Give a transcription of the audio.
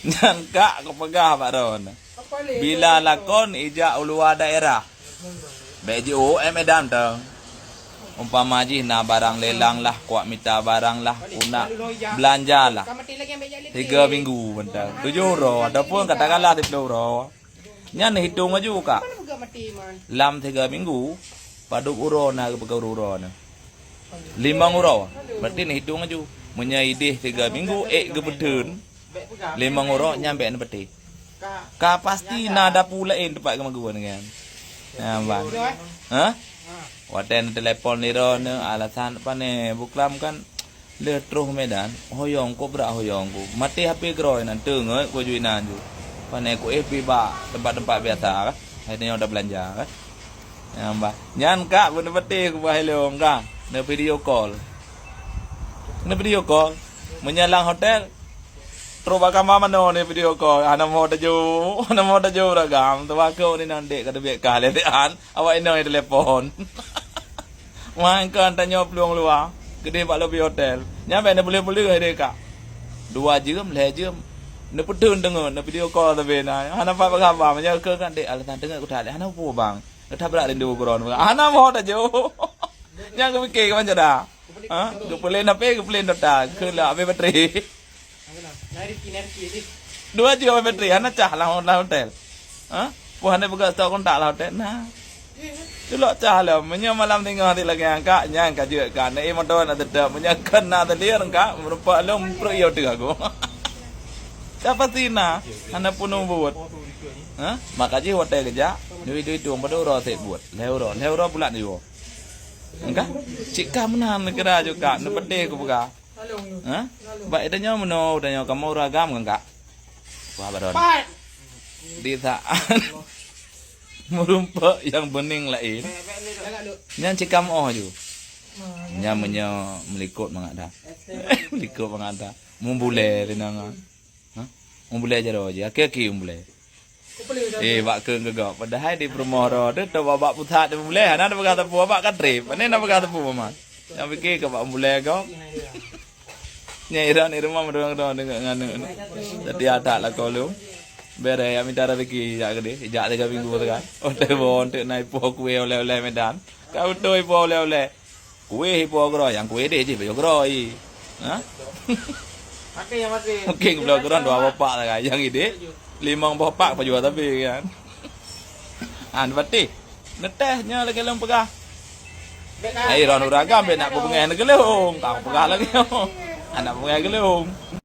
Nyangka kepegah Pak Ron. Bila lakon ijak ulua daerah. BJO Medan tu. Umpama ji na barang lelang lah, kuat minta barang lah, kuna belanja lah. 3 minggu bentar. 7 euro ataupun katakanlah 10 euro. Nyan hitung aja kak. Lam 3 minggu, paduk euro na ke euro na. 5 euro. Berarti ni hitung aja. Menyaidih 3 minggu, gebetun. 5 euro nyampe na peti. Ka pasti nada pula tempat kemaguan kan. Nah, bang. Hah? Waten telepon ni ron alasan apa ni buklam kan le terus Medan hoyong ko bra hoyong ko mati HP groy nan tengok ko juinan ju pane ko FB ba tempat-tempat biasa kan akhirnya udah belanja kan ya mbak nyan kak bener betul ko hello ka ne video call menyalang hotel terus bakal mama no ni video call ana mo da jo ragam tu ko ni nan dek kada biak kale an awak ino telepon main kan tanya peluang luar gede pak lebih hotel nyampe ne boleh hari kak 2 jam le jam ne putun dengar ne video call tapi na ana pak khabar manya ke kan dek alasan dengar ku tak ana pu bang ta bra rindu koron ana mo da jo nyang ko ke kan jada ha ke plane apa ke plane dota ke la abe bateri 2 jam abe bateri ana cah lah hotel ha puan ne buka stok kontak lah hotel nah Dulu cahlah, menya malam tinggal hati lagi angkat, nyangka juga kan. Ini motor nak tetap, menya kena terlihat angkat, merupakan lom periyot aku. Siapa sih na? Anak pun buat. Hah? Makanya hotel kerja, duit tu pada orang set buat. Leuro bulan ni. Angkat? Cika menahan negara juga, nepede aku buka. Hah? Baik tanya meno, tanya kamu ragam angkat. Wah baron. Di saat merumpak yang bening lain. Nyan cikam oh ju. Nya melikut mangada. Melikut mangada. Mumbule linanga. Ha? Mumbule jaro aja. Aki mumbule. Bak ke gegak. Padahal di Permoro tu babak putat mumbule. Ana berkata babak kan trip. Ani nak berkata paman. Yang fikir ke bak mumbule kau. Nya rumah mendong dengan jadi ada lah kau lu. Bere ya minta rezeki jak gede, jak 3 minggu tu kan. Hotel bon tu naik po kue oleh-oleh Medan. Kau tu po oleh-oleh. Kue po gro yang kue deh je po gro i. Ha? Pakai yang mati. Okey ke gro 2 bapak lah kan. Yang ide 5 bapak pa jual tapi kan. An bati. Netehnya lagi lem pegah. Ai ron uragam be nak pengen gelung. Kau pegah lagi. Anak pengen gelung.